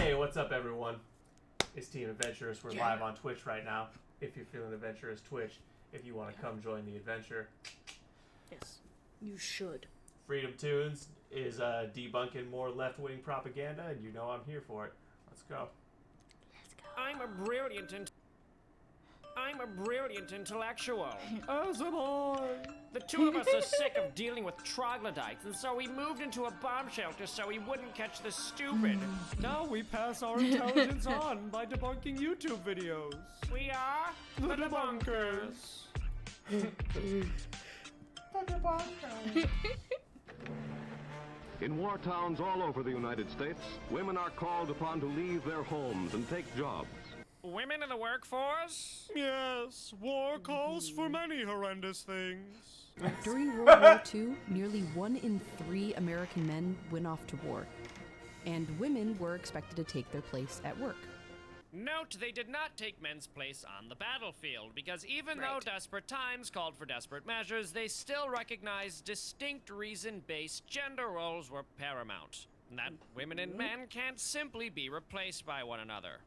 Hey, what's up, everyone? It's Team Adventurous. We're live on Twitch right now. If you're feeling adventurous, Twitch. If you want to come join the adventure. Yes, you should. Freedom Toons is debunking more left-wing propaganda, and you know I'm here for it. Let's go. Let's go. I'm a brilliant intellectual. As am I. The two of us are sick of dealing with troglodytes, and so we moved into a bomb shelter so we wouldn't catch the stupid. Now we pass our intelligence on by debunking YouTube videos. We are The Debunkers. In war towns all over the United States, women are called upon to leave their homes and take jobs. women in the workforce. Yes, war calls for many horrendous things. During World War II, nearly 1 in 3 American men went off to war, and women were expected to take their place at work. Note, they did not take men's place on the battlefield, because even though desperate times called for desperate measures, they still recognized distinct reason-based gender roles were paramount. And that women and men can't simply be replaced by one another.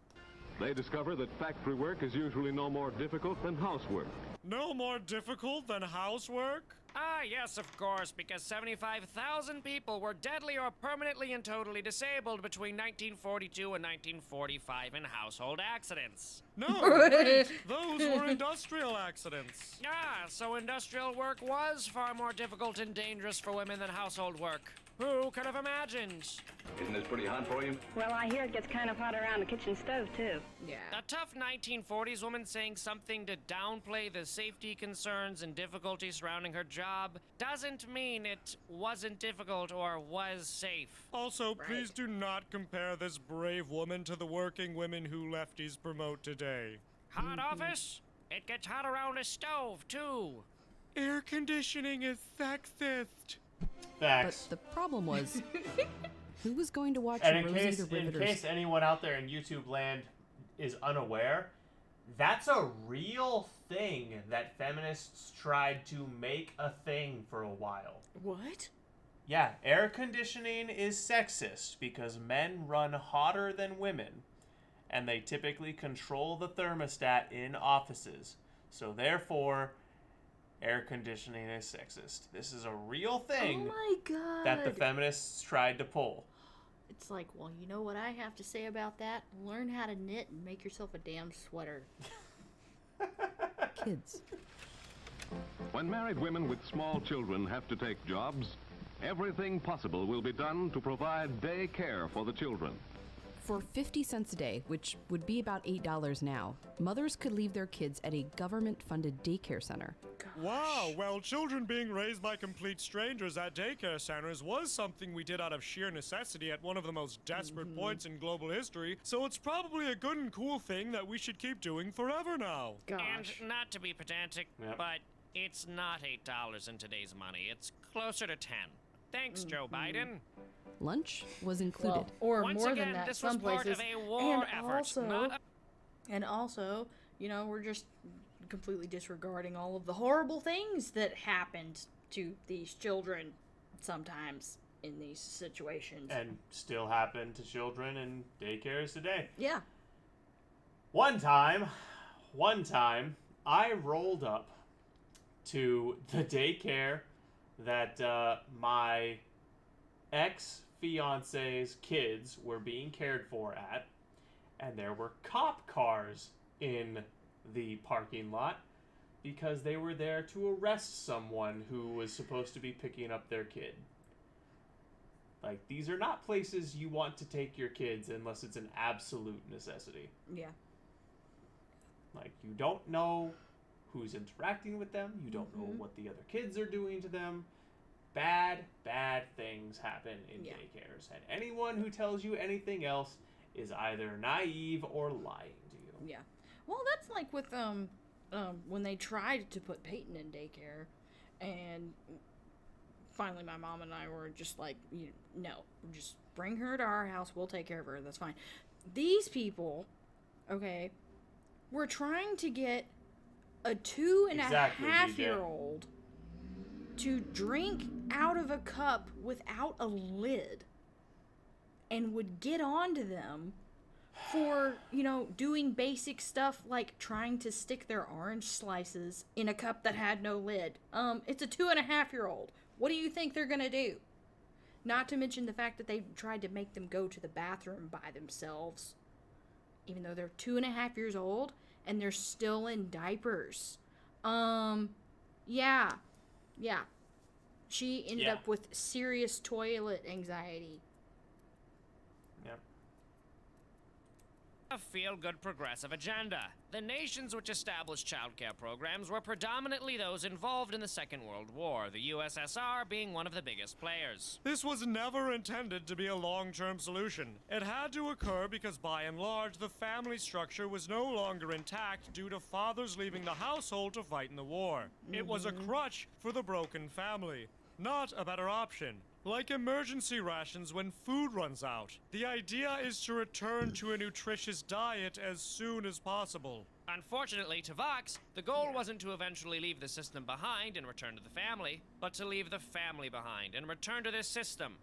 They discover that factory work is usually no more difficult than housework. No more difficult than housework? Ah, yes, of course, because 75,000 people were deadly or permanently and totally disabled between 1942 and 1945 in household accidents. No, wait, those were industrial accidents. Ah, so industrial work was far more difficult and dangerous for women than household work. Who could have imagined? Isn't this pretty hot for you? Well, I hear it gets kind of hot around the kitchen stove, too. Yeah. A tough 1940s woman saying something to downplay the safety concerns and difficulties surrounding her job doesn't mean it wasn't difficult or was safe. Also, please do not compare this brave woman to the working women who lefties promote today. Hot office? It gets hot around a stove, too. Air conditioning is sexist. Facts. But the problem was, who was going to watch And Rosie the in Riveter's? case anyone out there in YouTube land is unaware, that's a real thing that feminists tried to make a thing for a while. What? Yeah, air conditioning is sexist because men run hotter than women, and they typically control the thermostat in offices. So therefore, air conditioning is sexist. This is a real thing Oh my god. that the feminists tried to pull. It's like, well, you know what I have to say about that? Learn how to knit and make yourself a damn sweater. Kids. When married women with small children have to take jobs, everything possible will be done to provide day care for the children. For 50 cents a day, which would be about $8 now, mothers could leave their kids at a government-funded daycare center. Wow, well, children being raised by complete strangers at daycare centers was something we did out of sheer necessity at one of the most desperate points in global history, so it's probably a good and cool thing that we should keep doing forever now. Gosh. And not to be pedantic, Yep. but it's not $8 in today's money. It's closer to 10. Thanks, Joe Biden. Lunch was included. Well, or Once more again, than that, this some was part places. of a war and effort, also, not a- and also, you know, we're just completely disregarding all of the horrible things that happened to these children sometimes in these situations. And still happen to children in daycares today. Yeah. One time, I rolled up to the daycare that my ex-fiance's kids were being cared for at, and there were cop cars in the parking lot because they were there to arrest someone who was supposed to be picking up their kid. Like, these are not places you want to take your kids unless it's an absolute necessity. Yeah. Like, you don't know who's interacting with them. You don't know what the other kids are doing to them. Bad things happen in daycares. And anyone who tells you anything else is either naive or lying to you. Yeah. Well, that's like with when they tried to put Peyton in daycare, and finally my mom and I were just like, no, just bring her to our house. We'll take care of her. That's fine. These people, okay, were trying to get a 2.5-year-old to drink out of a cup without a lid, and would get onto them for, doing basic stuff like trying to stick their orange slices in a cup that had no lid. It's a 2.5-year-old. What do you think they're gonna do? Not to mention the fact that they tried to make them go to the bathroom by themselves, even though they're 2.5 years old and they're still in diapers. Yeah. She ended up with serious toilet anxiety. Yep. A feel-good progressive agenda. The nations which established childcare programs were predominantly those involved in the Second World War, the USSR being one of the biggest players. This was never intended to be a long-term solution. It had to occur because, by and large, the family structure was no longer intact due to fathers leaving the household to fight in the war. It was a crutch for the broken family, not a better option. Like emergency rations when food runs out. The idea is to return to a nutritious diet as soon as possible. Unfortunately, to Vox, the goal wasn't to eventually leave the system behind and return to the family, but to leave the family behind and return to this system.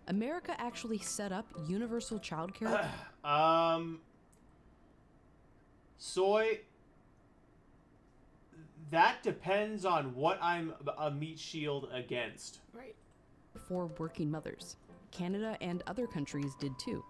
America actually set up universal childcare. Soy, that depends on what I'm a meat shield against. Right. For working mothers. Canada and other countries did too.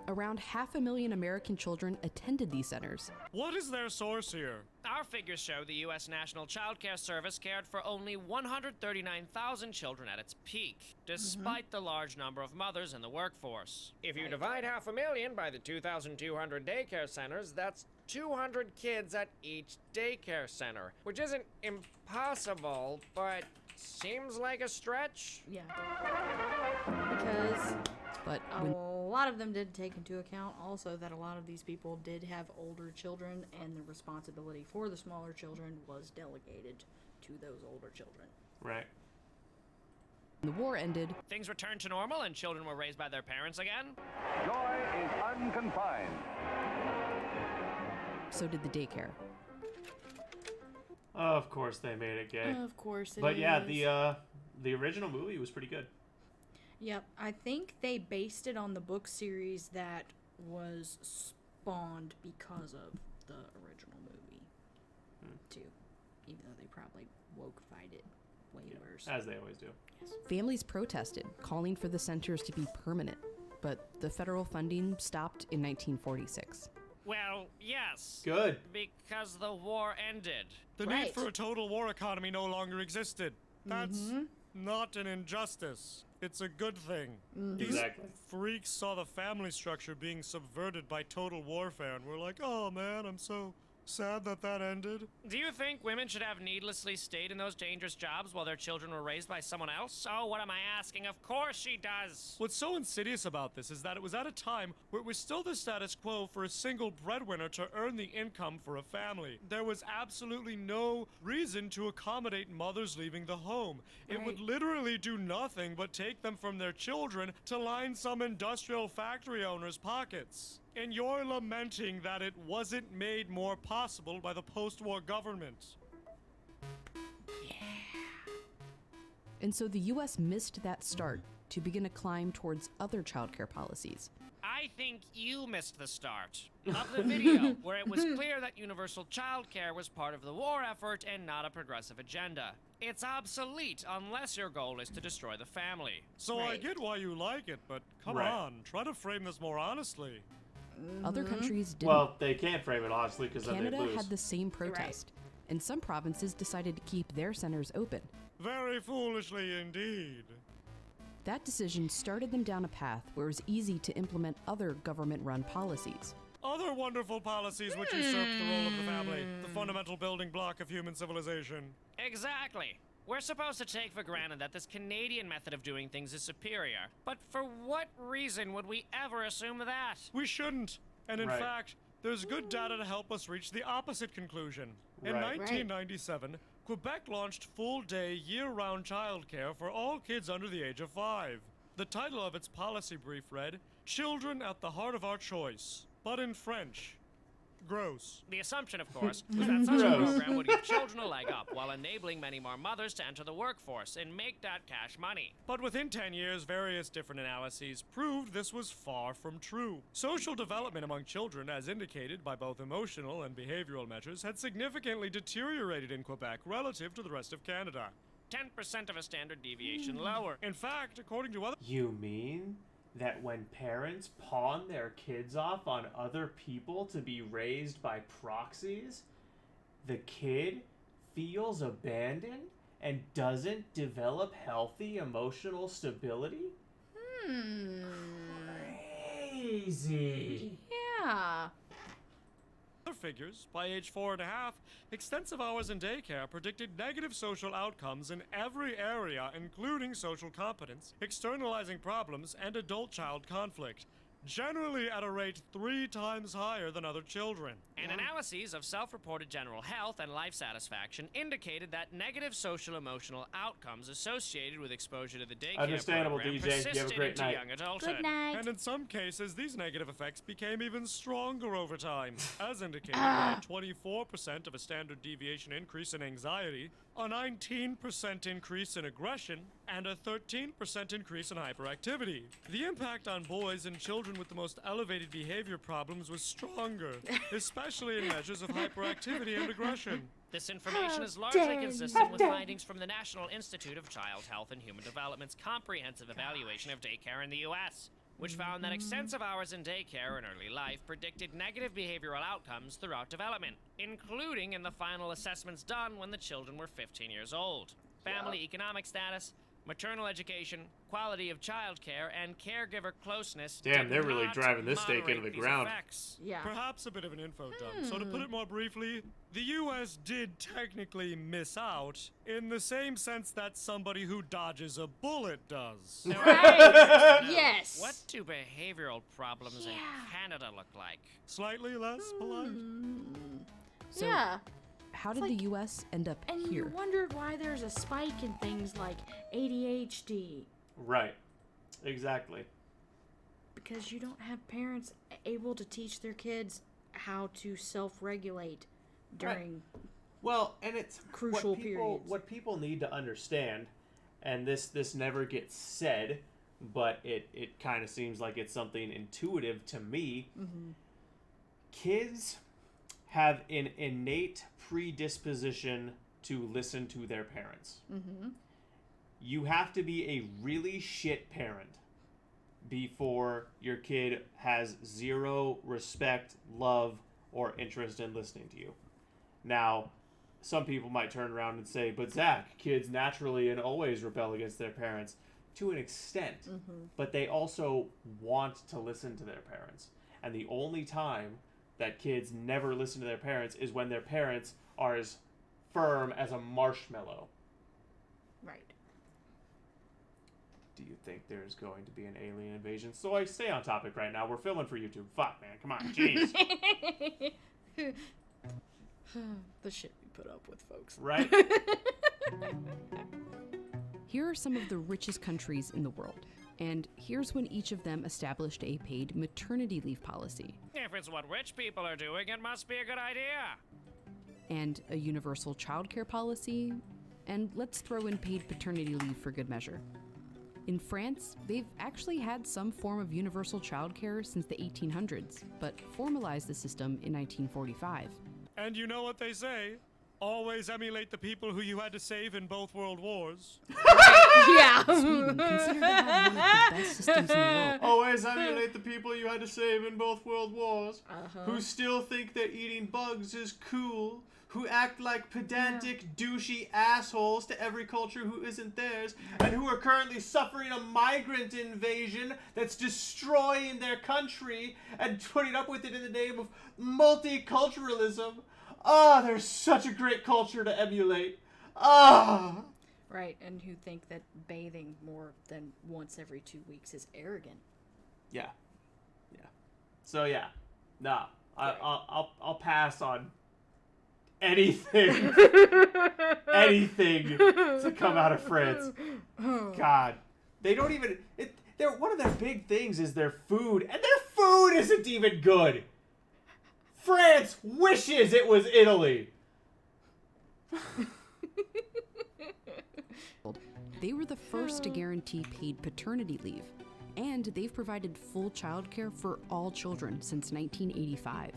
Around 500,000 American children attended these centers. What is their source here? Our figures show the U.S. National Child Care Service cared for only 139,000 children at its peak, despite the large number of mothers in the workforce. If you divide 500,000 by the 2,200 daycare centers, that's 200 kids at each daycare center, which isn't impossible, but seems like a stretch. Yeah. Because But a lot of them did take into account also that a lot of these people did have older children, and the responsibility for the smaller children was delegated to those older children. Right. when the war ended, Things returned to normal and children were raised by their parents again. Joy is unconfined. so did the daycare. Of course they made it gay. Of course it is. But yeah, the original movie was pretty good. Yep, I think they based it on the book series that was spawned because of the original movie, too. Even though they probably woke-fied it way worse. As they always do. Families protested, calling for the centers to be permanent, but the federal funding stopped in 1946. Well, yes. Good. Because the war ended. The need for a total war economy no longer existed. That's not an injustice. It's a good thing. Exactly. These freaks saw the family structure being subverted by total warfare and were like, oh man, I'm so sad that that ended. Do you think women should have needlessly stayed in those dangerous jobs while their children were raised by someone else? Oh, what am I asking? Of course she does. What's so insidious about this is that it was at a time where it was still the status quo for a single breadwinner to earn the income for a family. There was absolutely no reason to accommodate mothers leaving the home. It would literally do nothing but take them from their children to line some industrial factory owner's pockets. And you're lamenting that it wasn't made more possible by the post-war government. And so the U.S. missed that start to begin a climb towards other childcare policies. I think you missed the start of the video, where it was clear that universal childcare was part of the war effort and not a progressive agenda. It's obsolete unless your goal is to destroy the family. So I get why you like it, but come on, try to frame this more honestly. Other countries didn't. Well, they can't frame it honestly because then they Canada lose. had the same protest, and some provinces decided to keep their centers open. Very foolishly indeed. That decision started them down a path where it was easy to implement other government-run policies. Other wonderful policies which usurped the role of the family, the fundamental building block of human civilization. Exactly. We're supposed to take for granted that this Canadian method of doing things is superior. But for what reason would we ever assume that? We shouldn't. And in fact, there's good data to help us reach the opposite conclusion. In 1997, Quebec launched full-day, year-round childcare for all kids under the age of 5. The title of its policy brief read, Children at the Heart of Our Choice, but in French. Gross. The assumption, of course, was that such a program would give children a leg up while enabling many more mothers to enter the workforce and make that cash money. But within 10 years, various different analyses proved this was far from true. Social development among children, as indicated by both emotional and behavioral measures, had significantly deteriorated in Quebec relative to the rest of Canada. 10% of a standard deviation lower. In fact, according to other... You mean that when parents pawn their kids off on other people to be raised by proxies, the kid feels abandoned and doesn't develop healthy emotional stability? Crazy. Yeah. Other figures, by age 4.5, extensive hours in daycare predicted negative social outcomes in every area, including social competence, externalizing problems, and adult-child conflict, generally at a rate 3 times higher than other children. And analyses of self-reported general health and life satisfaction indicated that negative social-emotional outcomes associated with exposure to the daycare Understandable, program DJ. You have a persisted great into night. young adulthood. Good night. And in some cases, these negative effects became even stronger over time, as indicated by a 24% of a standard deviation increase in anxiety, a 19% increase in aggression, and a 13% increase in hyperactivity. The impact on boys and children with the most elevated behavior problems was stronger, especially in measures of hyperactivity and aggression. This information is largely consistent with findings from the National Institute of Child Health and Human Development's comprehensive evaluation of daycare in the U.S., which found that extensive hours in daycare in early life predicted negative behavioral outcomes throughout development, including in the final assessments done when the children were 15 years old. Family economic status, maternal education, quality of childcare, and caregiver closeness. Damn, did they're really not driving this stake moderate into the these ground. effects. Yeah. Perhaps a bit of an info dump. So to put it more briefly, the U.S. did technically miss out in the same sense that somebody who dodges a bullet does. Right. Yes. What do behavioral problems in Canada look like? Slightly less polite. So, Yeah. how did It's like- the U.S. end up And here? you wondered why there's a spike in things like ADHD. Right. Exactly. Because you don't have parents able to teach their kids how to self-regulate during Well, and it's Crucial periods. What people need to understand, and this never gets said, but it kind of seems like it's something intuitive to me. Kids have an innate predisposition to listen to their parents. You have to be a really shit parent before your kid has zero respect, love, or interest in listening to you. Now, some people might turn around and say, but Zach, kids naturally and always rebel against their parents. To an extent. But they also want to listen to their parents. And the only time that kids never listen to their parents is when their parents are as firm as a marshmallow. right. Do you think there's going to be an alien invasion? So I stay on topic right now. We're filming for YouTube. Fuck, man. Come on. Jeez. The shit we put up with, folks. Right? Here are some of the richest countries in the world, and here's when each of them established a paid maternity leave policy If it's what rich people are doing, it must be a good idea. and a universal childcare policy, and let's throw in paid paternity leave for good measure. In France, they've actually had some form of universal childcare since the 1800s, but formalized the system in 1945. And you know what they say? Always emulate the people who you had to save in both world wars. Yeah. Sweden, considered to have one of the best systems in the world. Always emulate the people you had to save in both world wars, who still think that eating bugs is cool, who act like pedantic, douchey assholes to every culture who isn't theirs, and who are currently suffering a migrant invasion that's destroying their country and putting up with it in the name of multiculturalism. Ah, there's such a great culture to emulate. Ah! Right, and who think that bathing more than once every 2 weeks is arrogant. Yeah. So yeah, nah, I'll pass on anything to come out of France. God, they don't even. They're one of their big things is their food, and their food isn't even good. France wishes it was Italy. They were the first to guarantee paid paternity leave, and they've provided full childcare for all children since 1985.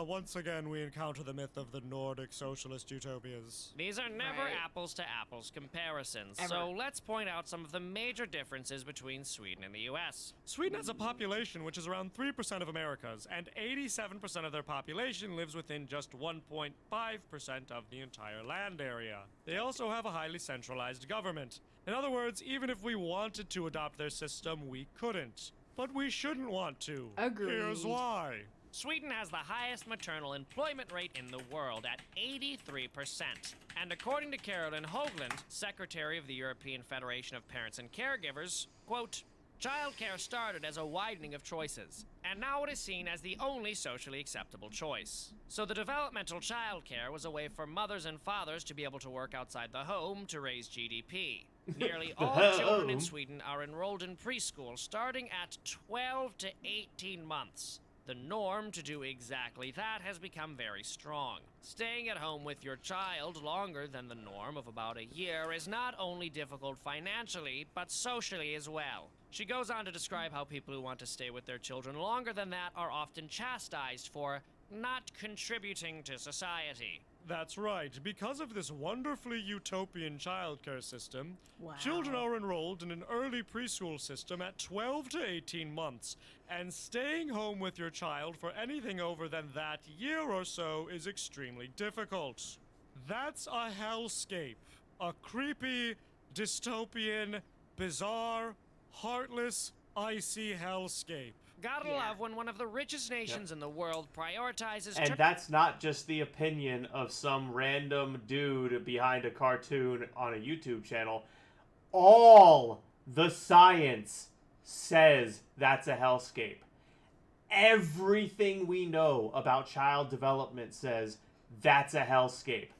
Once again we encounter the myth of the Nordic socialist utopias. These are never Right. apples to apples comparisons, Ever. so let's point out some of the major differences between Sweden and the US. Sweden has a population which is around 3% of America's, and 87% of their population lives within just 1.5% of the entire land area. They also have a highly centralized government. In other words, even if we wanted to adopt their system, we couldn't. But we shouldn't want to. Agreed. Here's why. Sweden has the highest maternal employment rate in the world at 83%. And according to Carolyn Hoagland, Secretary of the European Federation of Parents and Caregivers, quote, childcare started as a widening of choices, and now it is seen as the only socially acceptable choice. So the developmental childcare was a way for mothers and fathers to be able to work outside the home to raise GDP. Nearly all children in Sweden are enrolled in preschool starting at 12 to 18 months. The norm to do exactly that has become very strong. Staying at home with your child longer than the norm of about a year is not only difficult financially, but socially as well. She goes on to describe how people who want to stay with their children longer than that are often chastised for not contributing to society. That's right. Because of this wonderfully utopian childcare system, Wow. children are enrolled in an early preschool system at 12 to 18 months, and staying home with your child for anything over than that year or so is extremely difficult. That's a hellscape. A creepy, dystopian, bizarre, heartless, icy hellscape. Gotta Yeah. love when one of the richest nations in the world prioritizes And that's not just the opinion of some random dude behind a cartoon on a YouTube channel. All the science says that's a hellscape. Everything we know about child development says that's a hellscape.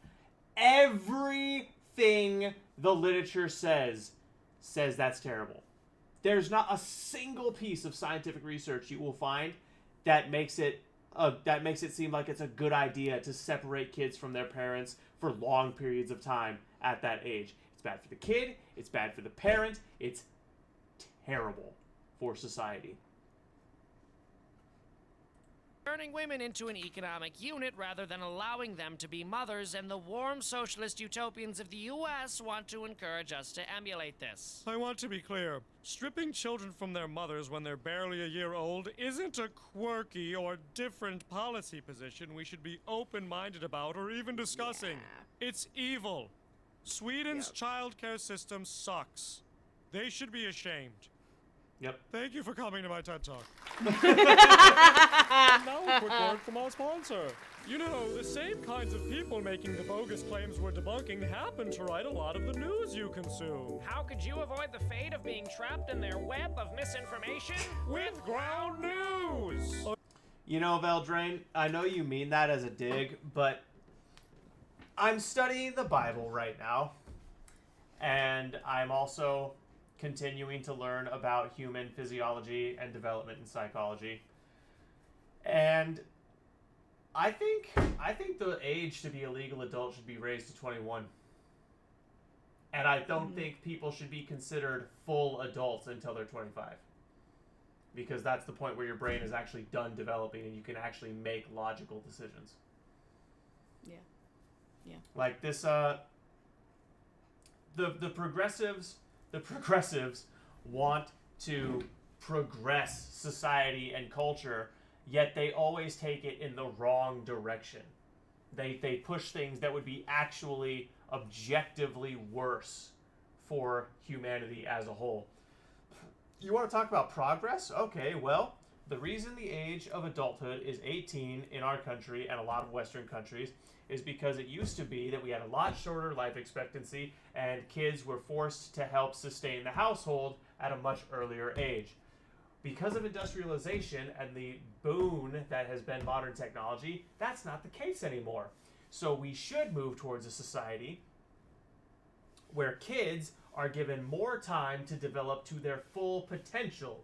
Everything the literature says that's terrible. There's not a single piece of scientific research you will find that makes it seem like it's a good idea to separate kids from their parents for long periods of time at that age. It's bad for the kid, it's bad for the parent, it's terrible for society. turning women into an economic unit rather than allowing them to be mothers, and the warm socialist utopians of the US want to encourage us to emulate this. I want to be clear. Stripping children from their mothers when they're barely a year old isn't a quirky or different policy position we should be open-minded about or even discussing. Yeah. It's evil. Sweden's childcare system sucks. They should be ashamed. Yep. Thank you for coming to my TED Talk. Now a quick word from our sponsor. You know, the same kinds of people making the bogus claims we're debunking happen to write a lot of the news you consume. How could you avoid the fate of being trapped in their web of misinformation? With Ground News! You know, Veldrain, I know you mean that as a dig, but I'm studying the Bible right now, and I'm also continuing to learn about human physiology and development in psychology. And I think the age to be a legal adult should be raised to 21. And I don't think people should be considered full adults until they're 25. Because that's the point where your brain is actually done developing and you can actually make logical decisions. Yeah. Yeah. Like this, the progressives want to progress society and culture, yet they always take it in the wrong direction. They push things that would be actually objectively worse for humanity as a whole. You want to talk about progress? Okay, well, the reason the age of adulthood is 18 in our country and a lot of Western countries is because it used to be that we had a lot shorter life expectancy and kids were forced to help sustain the household at a much earlier age. Because of industrialization and the boon that has been modern technology, that's not the case anymore. So we should move towards a society where kids are given more time to develop to their full potential.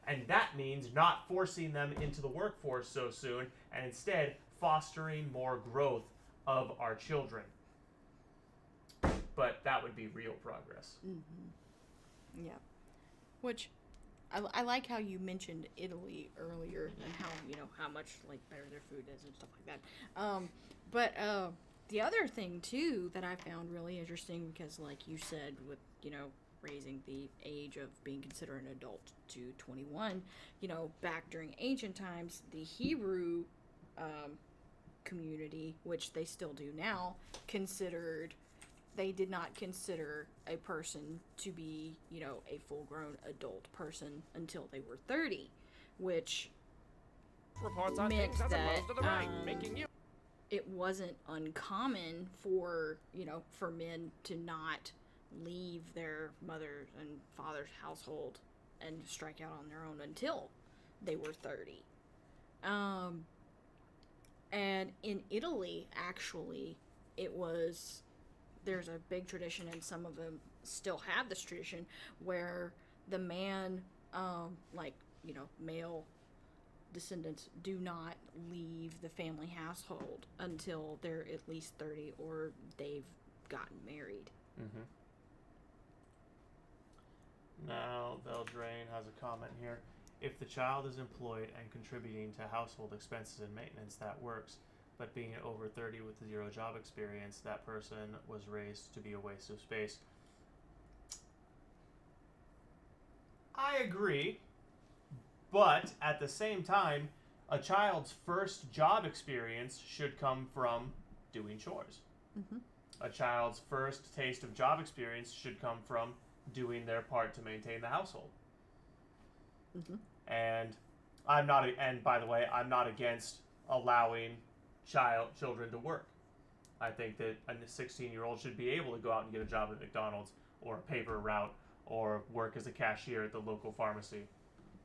And that means not forcing them into the workforce so soon, and instead fostering more growth of our children. But that would be real progress. Mm-hmm. Yeah. Which, I like how you mentioned Italy earlier and how, how much, better their food is and stuff like that. But the other thing, too, that I found really interesting, because like you said, with, raising the age of being considered an adult to 21, back during ancient times, the Hebrew community, which they still do now, they did not consider a person to be, a full-grown adult person until they were 30, which Reports on meant things as that opposed to the right, making you... it wasn't uncommon for, for men to not leave their mother's and father's household and strike out on their own until they were 30. And in Italy, actually, there's a big tradition, and some of them still have this tradition, where the man, male descendants do not leave the family household until they're at least 30 or they've gotten married. Mm-hmm. Now, Beldrain has a comment here. If the child is employed and contributing to household expenses and maintenance, that works. But being over 30 with 0 job experience, that person was raised to be a waste of space. I agree. But at the same time, a child's first job experience should come from doing chores. Mm-hmm. A child's first taste of job experience should come from doing their part to maintain the household. Mm-hmm. And by the way, I'm not against allowing children to work. I think that a 16-year-old should be able to go out and get a job at McDonald's or a paper route or work as a cashier at the local pharmacy.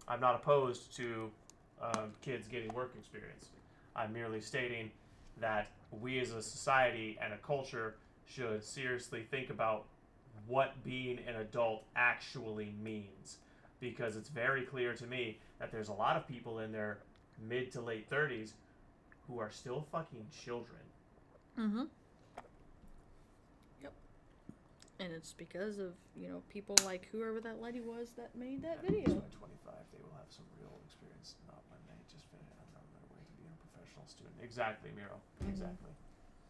I'm not opposed to kids getting work experience. I'm merely stating that we as a society and a culture should seriously think about what being an adult actually means. Because it's very clear to me that there's a lot of people in their mid to late 30s who are still fucking children. Mm-hmm. Yep. And it's because of, people like whoever that lady was that made that video. So at 25, they will have some real experience, not when they just finish on their way to being a professional student. Exactly, Miro. Mm-hmm. Exactly.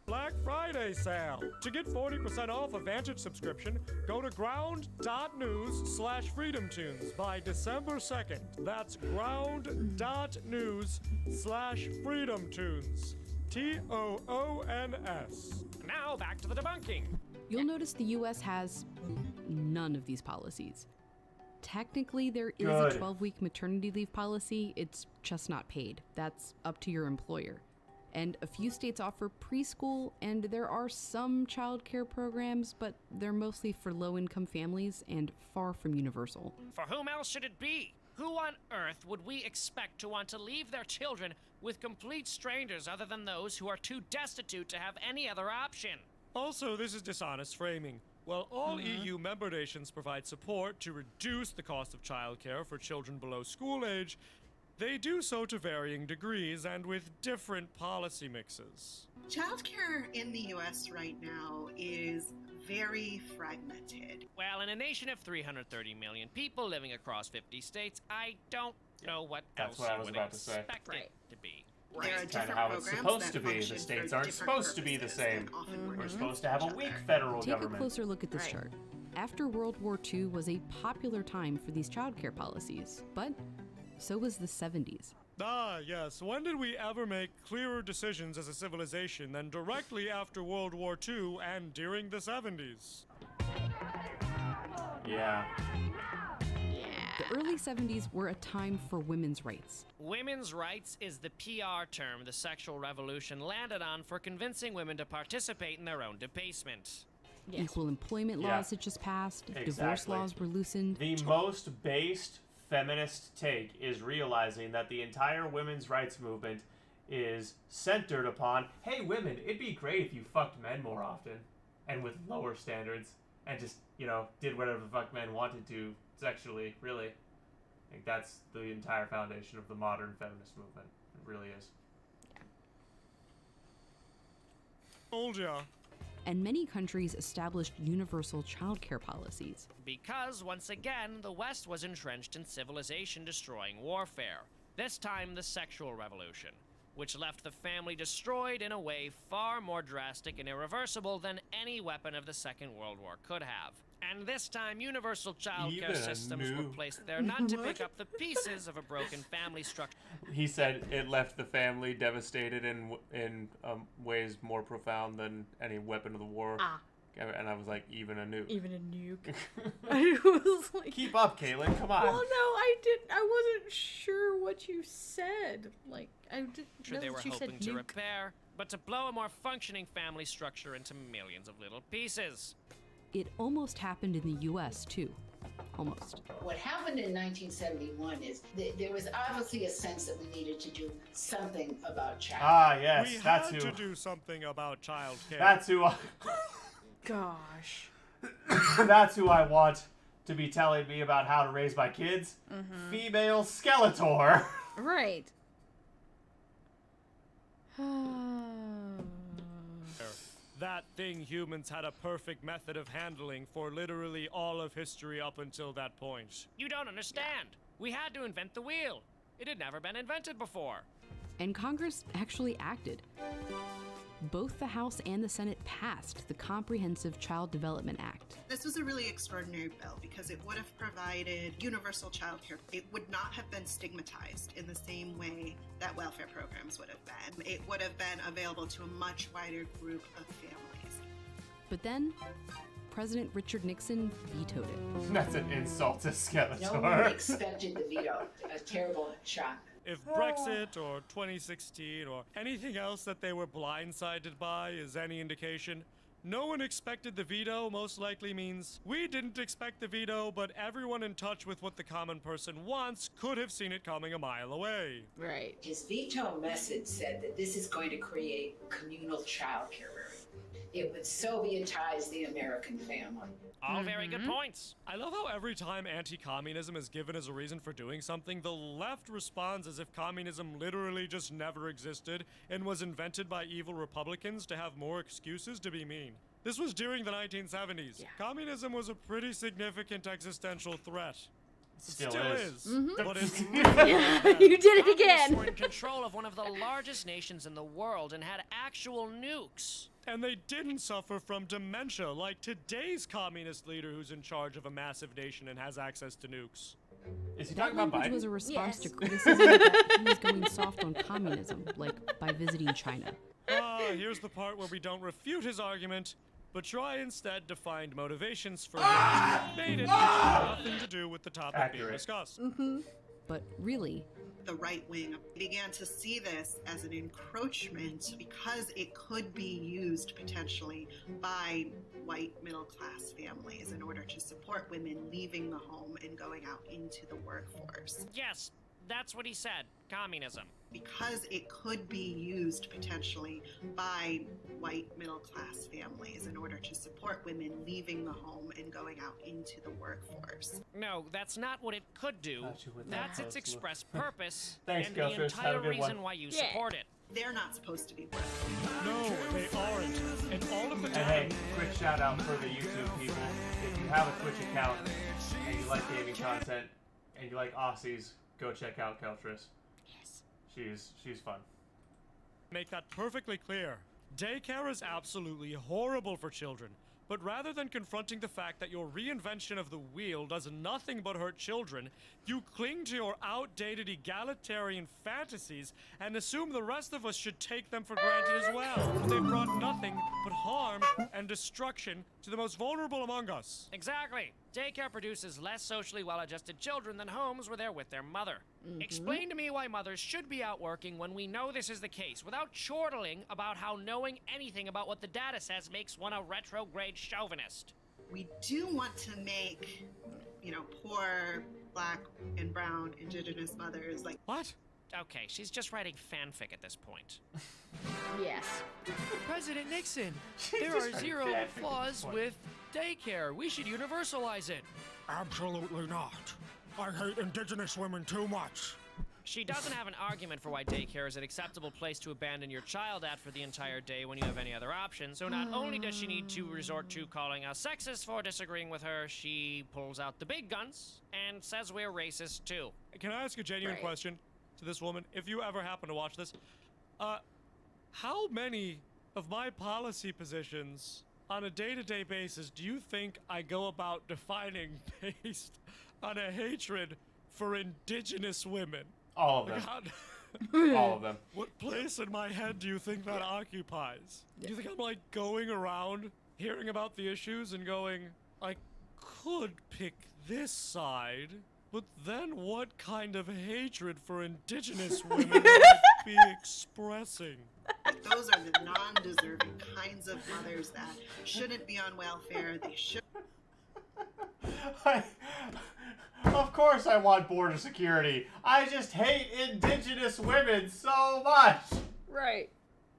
Black Friday sale. To get 40% off a Vantage subscription, go to ground.news/freedomtunes by December 2nd. That's ground.news/freedomtunes. TOONS. Now back to the debunking. You'll notice the US has none of these policies. Technically, there is a 12-week maternity leave policy. It's just not paid. That's up to your employer. And a few states offer preschool, and there are some childcare programs, but they're mostly for low-income families and far from universal. For whom else should it be? Who on earth would we expect to want to leave their children with complete strangers other than those who are too destitute to have any other option? Also, this is dishonest framing. While all EU member nations provide support to reduce the cost of childcare for children below school age, they do so to varying degrees and with different policy mixes. Childcare in the US right now is very fragmented. Well, in a nation of 330 million people living across 50 states, I don't know what That's else what I you was would about to say. expect it to be. There are Kind of different how it's programs supposed that to be. function The states for aren't different supposed to be the purposes same. and often work We're against supposed to have a each weak other. federal Take government. a closer look at this Right. chart. After World War II was a popular time for these childcare policies, but so was the 70s. Ah, yes. When did we ever make clearer decisions as a civilization than directly after World War II and during the 70s? Yeah. The early 70s were a time for women's rights. Women's rights is the PR term the sexual revolution landed on for convincing women to participate in their own debasement. Yes. Equal employment Yeah. laws had just passed, divorce Exactly. laws were loosened. The most based feminist take is realizing that the entire women's rights movement is centered upon, hey, women, it'd be great if you fucked men more often and with lower standards and just, did whatever the fuck men wanted to sexually, really. Like, that's the entire foundation of the modern feminist movement. It really is. Told ya. And many countries established universal childcare policies. Because, once again, the West was entrenched in civilization-destroying warfare. This time, the sexual revolution, which left the family destroyed in a way far more drastic and irreversible than any weapon of the Second World War could have. And this time, universal childcare systems were placed there not to pick up the pieces of a broken family structure. He said it left the family devastated in ways more profound than any weapon of the war. And I was like, even a nuke. Even a nuke. I was like, keep up, Caitlin. Come on. Well, no, I didn't. I wasn't sure what you said. Like, I didn't know they were that you hoping said to nuke. repair, but to blow a more functioning family structure into millions of little pieces. It almost happened in the US, too. Almost. What happened in 1971 is there was obviously a sense that we needed to do something about child. Ah, yes, We that's had who. to do something about childcare. That's who. Gosh. That's who I want to be telling me about how to raise my kids. Female Skeletor. Right. That thing humans had a perfect method of handling for literally all of history up until that point. You don't understand. We had to invent the wheel. It had never been invented before. And Congress actually acted. Both the House and the Senate passed the Comprehensive Child Development Act. This was a really extraordinary bill because it would have provided universal child care. It would not have been stigmatized in the same way that welfare programs would have been. It would have been available to a much wider group of families. But then, President Richard Nixon vetoed it. That's an insult to Skeletor. No one expected the veto. A terrible shock. If Brexit or 2016 or anything else that they were blindsided by is any indication, no one expected the veto most likely means we didn't expect the veto, but everyone in touch with what the common person wants could have seen it coming a mile away. Right. His veto message said that this is going to create communal child care. It would Sovietize the American family. All very good points. I love how every time anti-communism is given as a reason for doing something, the left responds as if communism literally just never existed and was invented by evil Republicans to have more excuses to be mean. This was during the 1970s. Yeah. Communism was a pretty significant existential threat. Still is. But it's You did it Communists again. were in control of one of the largest nations in the world and had actual nukes. And they didn't suffer from dementia like today's communist leader who's in charge of a massive nation and has access to nukes. Is he That talking about language Biden? was a response Yes. to criticism that he was going soft on communism, like by visiting China. Here's the part where we don't refute his argument, but try instead to find motivations for him to debate it, which has nothing to do with the topic being Accurate. discussed. But really, The right wing began to see this as an encroachment because it could be used potentially by white middle-class families in order to support women leaving the home and going out into the workforce. Yes, that's what he said. Communism. Because it could be used potentially by white middle-class families in order to support women leaving the home and going out into the workforce. No, that's not what it could do. Not you with That's that its close look. express purpose. Thanks, and Gilchrist. the Have a entire good one. reason why you Yeah. support it. They're not supposed to be working. No, they aren't. And all of the And hey, time. quick shout out for the YouTube people. If you have a Twitch account and you like gaming content and you like Aussies, go check out Keltris. Yes. She's fun. Make that perfectly clear. Daycare is absolutely horrible for children. But rather than confronting the fact that your reinvention of the wheel does nothing but hurt children, you cling to your outdated egalitarian fantasies and assume the rest of us should take them for granted as well. They've brought nothing but harm and destruction to the most vulnerable among us. Exactly. Daycare produces less socially well-adjusted children than homes where they're with their mother. Explain to me why mothers should be out working when we know this is the case, without chortling about how knowing anything about what the data says makes one a retrograde chauvinist. We do want to make, poor Black and brown Indigenous mothers like What? Okay, she's just writing fanfic at this point. Yes. President Nixon, She's there just are writing zero fanfic at this flaws point. with daycare. We should universalize it. Absolutely not. I hate indigenous women too much. She doesn't have an argument for why daycare is an acceptable place to abandon your child at for the entire day when you have any other option. So not only does she need to resort to calling us sexist for disagreeing with her, she pulls out the big guns and says we're racist too. Can I ask a genuine question to this woman? If you ever happen to watch this, how many of my policy positions on a day-to-day basis do you think I go about defining based on a hatred for indigenous women? All of them. All of them. What place in my head do you think that occupies? Do you think I'm like going around hearing about the issues and going, I could pick this side, but then what kind of hatred for indigenous women would I be expressing? Those are the non-deserving kinds of mothers that shouldn't be on welfare. They should. Of course I want border security. I just hate indigenous women so much. Right.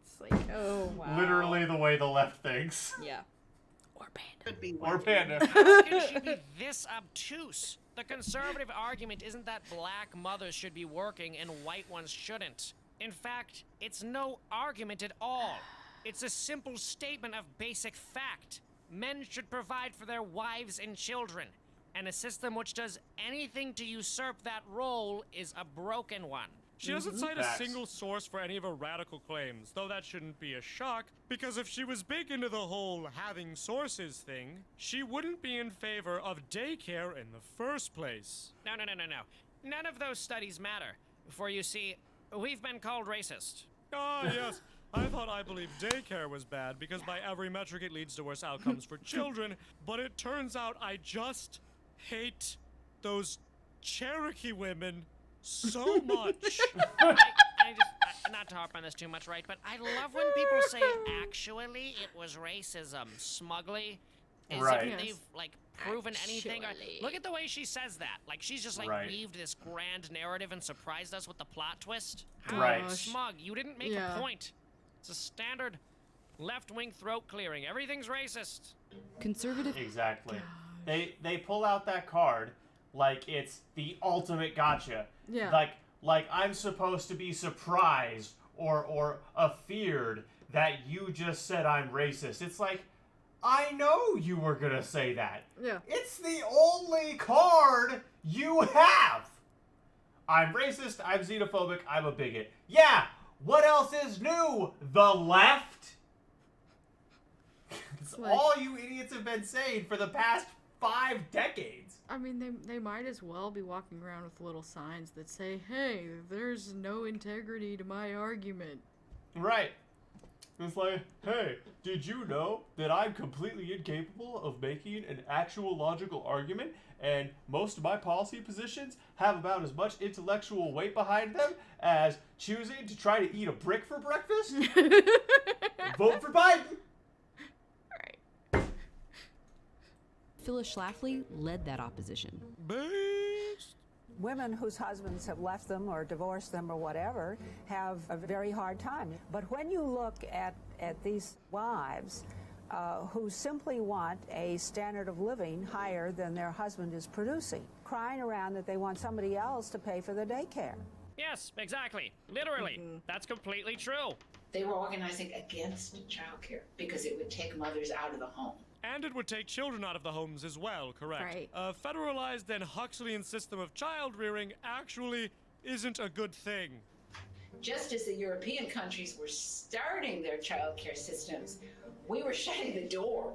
It's like, oh, wow. Literally the way the left thinks. Yeah. Or panda. Could be Or panda. How can she be this obtuse? The conservative argument isn't that black mothers should be working and white ones shouldn't. In fact, it's no argument at all. It's a simple statement of basic fact. Men should provide for their wives and children, and a system which does anything to usurp that role is a broken one. She doesn't cite a single source for any of her radical claims, though that shouldn't be a shock, because if she was big into the whole having sources thing, she wouldn't be in favor of daycare in the first place. No. None of those studies matter. For you see, we've been called racist. Ah, yes. I thought I believed daycare was bad because by every metric it leads to worse outcomes for children, but it turns out I just hate those Cherokee women so much. Not to harp on this too much, right? But I love when people say, actually, it was racism, smugly. As if they've, like, proven anything. Look at the way she says that. Like, she's just, like, weaved this grand narrative and surprised us with the plot twist. How smug. You didn't make a point. It's a standard left-wing throat clearing. Everything's racist. Conservative. Exactly. They pull out that card like it's the ultimate gotcha. Yeah. Like I'm supposed to be surprised or afeared that you just said I'm racist. It's like, I know you were gonna say that. Yeah. It's the only card you have. I'm racist, I'm xenophobic, I'm a bigot. Yeah, what else is new? The left? It's like, all you idiots have been saying for the past 5 decades. I mean, they might as well be walking around with little signs that say, hey, there's no integrity to my argument. Right. It's like, hey, did you know that I'm completely incapable of making an actual logical argument, and most of my policy positions have about as much intellectual weight behind them as choosing to try to eat a brick for breakfast? Vote for Biden! Phyllis Schlafly led that opposition. Women whose husbands have left them or divorced them or whatever have a very hard time. But when you look at these wives who simply want a standard of living higher than their husband is producing, crying around that they want somebody else to pay for their daycare. Yes, exactly. Literally. That's completely true. They were organizing against childcare because it would take mothers out of the home. And it would take children out of the homes as well, correct? Right. A federalized and Huxleyan system of child rearing actually isn't a good thing. Just as the European countries were starting their child care systems, we were shutting the door.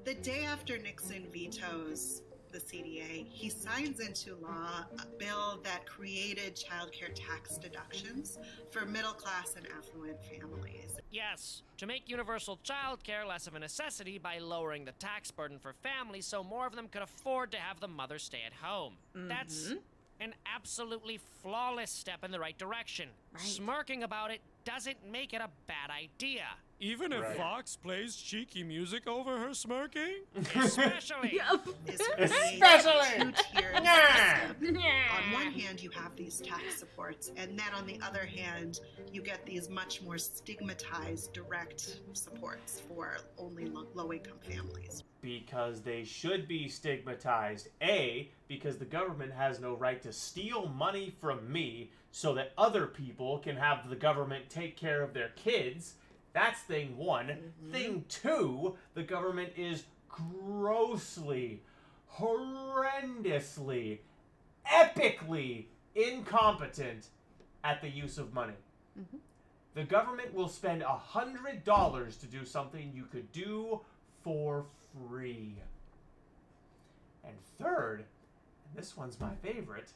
The day after Nixon vetoes the CDA, he signs into law a bill that created child care tax deductions for middle-class and affluent families. Yes, to make universal child care less of a necessity by lowering the tax burden for families so more of them could afford to have the mother stay at home. That's an absolutely flawless step in the right direction. Smirking about it doesn't make it a bad idea. Even if Fox plays cheeky music over her smirking? Especially. Especially. Two-tiered system. On one hand, you have these tax supports, and then on the other hand, you get these much more stigmatized direct supports for only low-income families. Because they should be stigmatized. A, because the government has no right to steal money from me so that other people can have the government take care of their kids. That's thing one. Thing two, the government is grossly, horrendously, epically incompetent at the use of money. The government will spend $100 to do something you could do for free. And third, and this one's my favorite,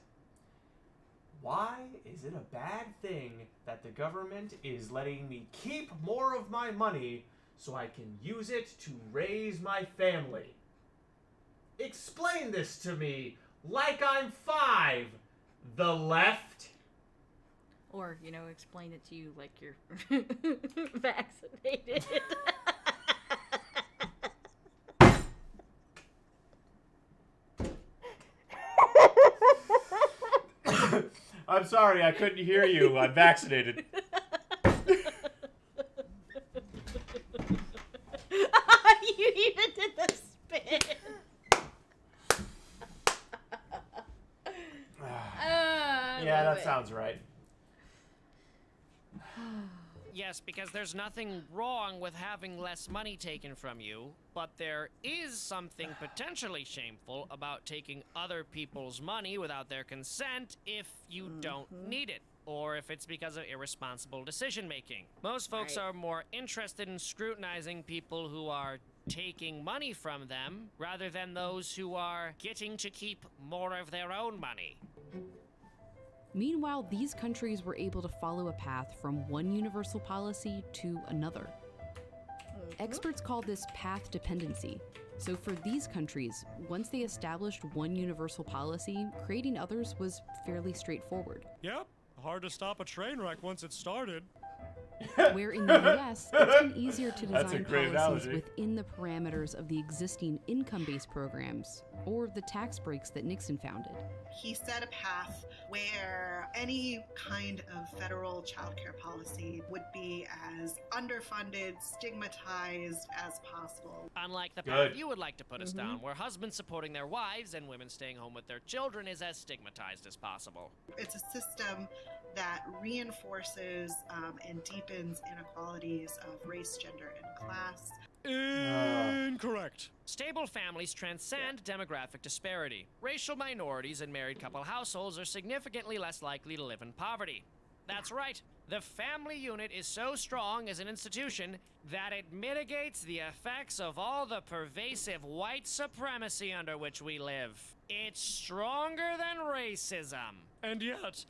why is it a bad thing that the government is letting me keep more of my money so I can use it to raise my family? Explain this to me like I'm 5, the left. Or, explain it to you like you're vaccinated. I'm sorry, I couldn't hear you. I'm vaccinated. You even did the spin. Yeah, that sounds right. Yes, because there's nothing wrong with having less money taken from you, but there is something potentially shameful about taking other people's money without their consent if you don't need it, or if it's because of irresponsible decision-making. Most folks are more interested in scrutinizing people who are taking money from them rather than those who are getting to keep more of their own money. Meanwhile, these countries were able to follow a path from one universal policy to another. Experts call this path dependency. So for these countries, once they established one universal policy, creating others was fairly straightforward. Yep, hard to stop a train wreck once it started. Where in the US, it's been easier to That's a design great policies analogy. within the parameters of the existing income-based programs or the tax breaks that Nixon founded. He set a path where any kind of federal childcare policy would be as underfunded, stigmatized as possible. Unlike the path you would like to put us down, where husbands supporting their wives and women staying home with their children is as stigmatized as possible. It's a system that reinforces and deepens inequalities of race, gender, and class. Incorrect. Stable families transcend demographic disparity. Racial minorities in married couple households are significantly less likely to live in poverty. That's right. The family unit is so strong as an institution that it mitigates the effects of all the pervasive white supremacy under which we live. It's stronger than racism. And yet...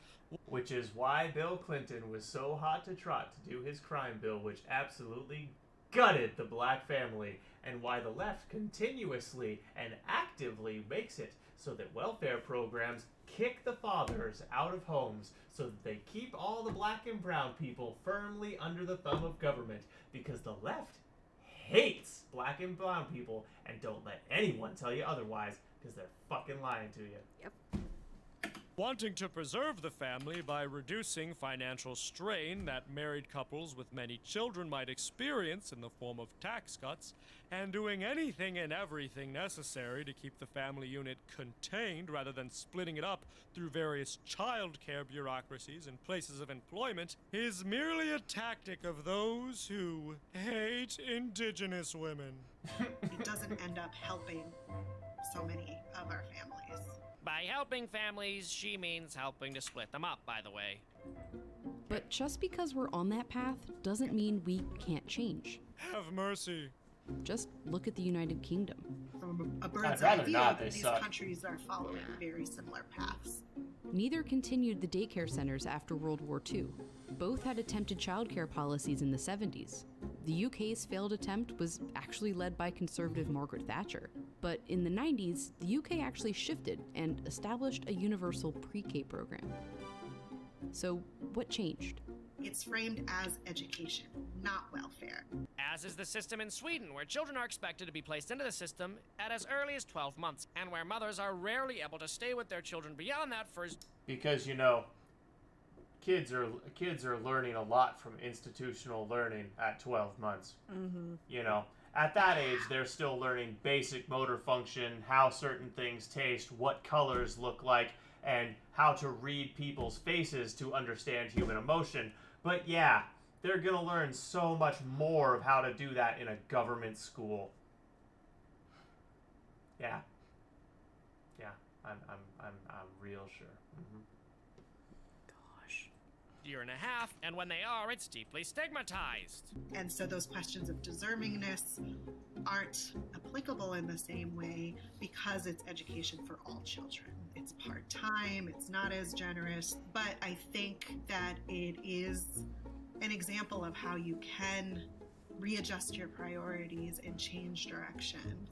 Which is why Bill Clinton was so hot to trot to do his crime bill, which absolutely gutted the black family, and why the left continuously and actively makes it so that welfare programs kick the fathers out of homes so that they keep all the black and brown people firmly under the thumb of government, because the left hates black and brown people, and don't let anyone tell you otherwise, because they're fucking lying to you. Yep. Wanting to preserve the family by reducing financial strain that married couples with many children might experience in the form of tax cuts, and doing anything and everything necessary to keep the family unit contained rather than splitting it up through various childcare bureaucracies and places of employment, is merely a tactic of those who hate indigenous women. It doesn't end up helping so many of our families. By helping families, she means helping to split them up, by the way. But just because we're on that path doesn't mean we can't change. Have mercy. Just look at the United Kingdom. From a bird's I'd eye rather view, not, they these suck. countries are following very similar paths. Neither continued the daycare centers after World War II. Both had attempted childcare policies in the 70s. The UK's failed attempt was actually led by conservative Margaret Thatcher. But in the 90s, the UK actually shifted and established a universal pre-K program. So what changed? It's framed as education, not welfare. As is the system in Sweden, where children are expected to be placed into the system at as early as 12 months, and where mothers are rarely able to stay with their children beyond that for... Because, kids are learning a lot from institutional learning at 12 months. at that age, they're still learning basic motor function, how certain things taste, what colors look like, and how to read people's faces to understand human emotion. But yeah, they're gonna learn so much more of how to do that in a government school. Yeah. Yeah, I'm real sure. Mm-hmm. Year and a half, and when they are, it's deeply stigmatized. And so those questions of deservingness aren't applicable in the same way because it's education for all children. It's part-time, it's not as generous, but I think that it is an example of how you can readjust your priorities and change direction.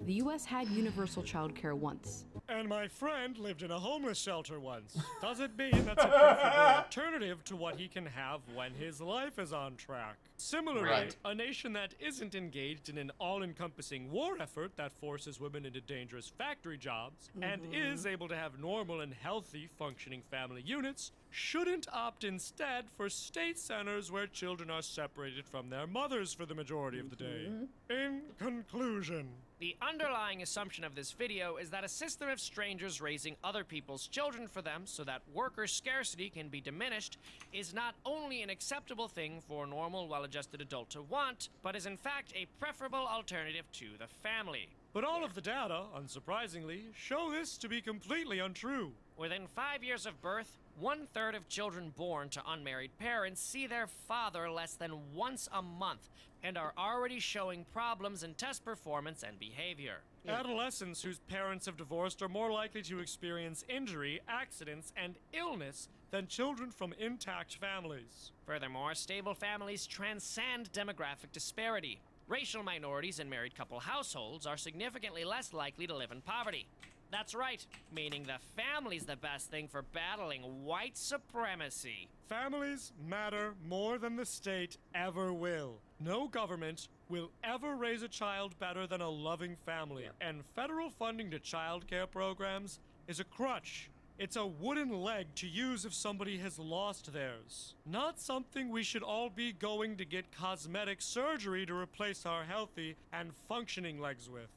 The US had universal childcare once. And my friend lived in a homeless shelter once. Does it mean that's a preferable alternative to what he can have when his life is on track? Similarly, Right. a nation that isn't engaged in an all-encompassing war effort that forces women into dangerous factory jobs and is able to have normal and healthy functioning family units shouldn't opt instead for state centers where children are separated from their mothers for the majority of the day. In conclusion, The underlying assumption of this video is that a system of strangers raising other people's children for them so that worker scarcity can be diminished is not only an acceptable thing for a normal, well-adjusted adult to want, but is in fact a preferable alternative to the family. but all of the data, unsurprisingly, show this to be completely untrue. Within 5 years of birth, 1/3 of children born to unmarried parents see their father less than once a month and are already showing problems in test performance and behavior. Adolescents whose parents have divorced are more likely to experience injury, accidents, and illness than children from intact families. Furthermore, stable families transcend demographic disparity. Racial minorities in married couple households are significantly less likely to live in poverty. That's right, meaning the family's the best thing for battling white supremacy. Families matter more than the state ever will. No government will ever raise a child better than a loving family, and federal funding to child care programs is a crutch. It's a wooden leg to use if somebody has lost theirs. Not something we should all be going to get cosmetic surgery to replace our healthy and functioning legs with.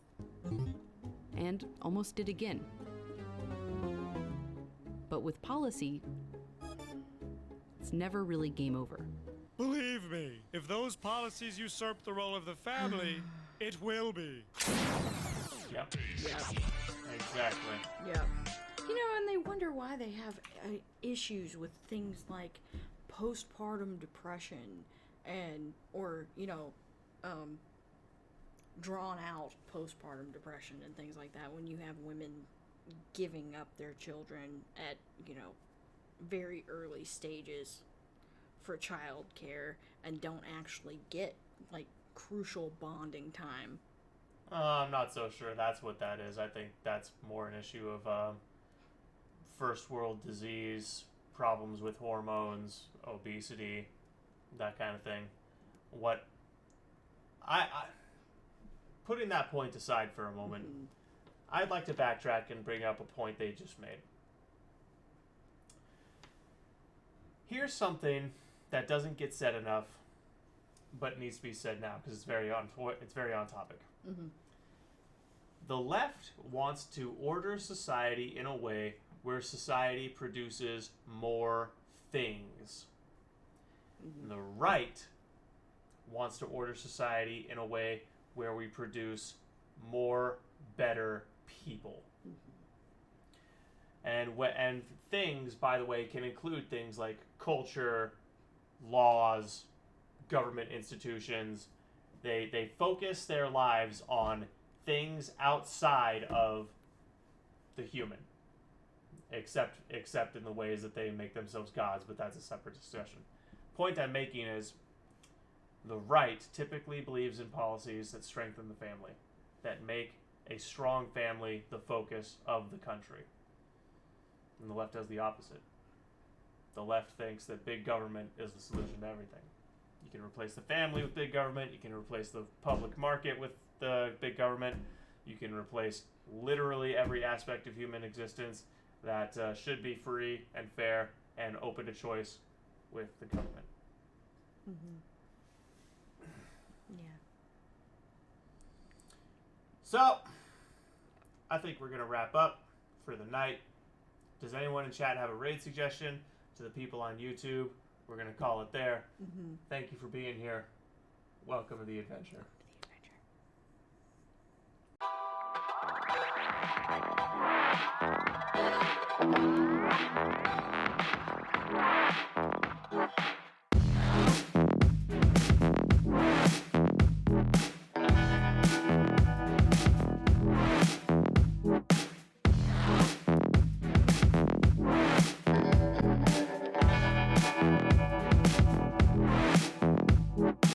And almost did again. But with policy, it's never really game over. Believe me, if those policies usurp the role of the family, it will be. Yep. Yeah. Exactly. Yeah. You know, and they wonder why they have issues with things like postpartum depression and, or, you know, drawn out postpartum depression and things like that when you have women giving up their children at, you know, very early stages for child care and don't actually get, like, crucial bonding time. I'm not so sure that's what that is. I think that's more an issue of first world disease, problems with hormones, obesity, that kind of thing. What I putting that point aside for a moment, I'd like to backtrack and bring up a point they just made. Here's something that doesn't get said enough, but needs to be said now because it's very on topic. The left wants to order society in a way where society produces more things. The right wants to order society in a way where we produce more better people. And things, by the way, can include things like culture, laws, government institutions. They focus their lives on things outside of the human, except in the ways that they make themselves gods, but that's a separate discussion. Point I'm making is the right typically believes in policies that strengthen the family, that make a strong family the focus of the country. And the left does the opposite. The left thinks that big government is the solution to everything. You can replace the family with big government. You can replace the public market with the big government. You can replace literally every aspect of human existence that should be free and fair and open to choice with the government. Yeah. So, I think we're going to wrap up for the night. Does anyone in chat have a raid suggestion? To the people on YouTube, we're going to call it there. Mm-hmm. Thank you for being here. Welcome to the adventure. Welcome to the adventure.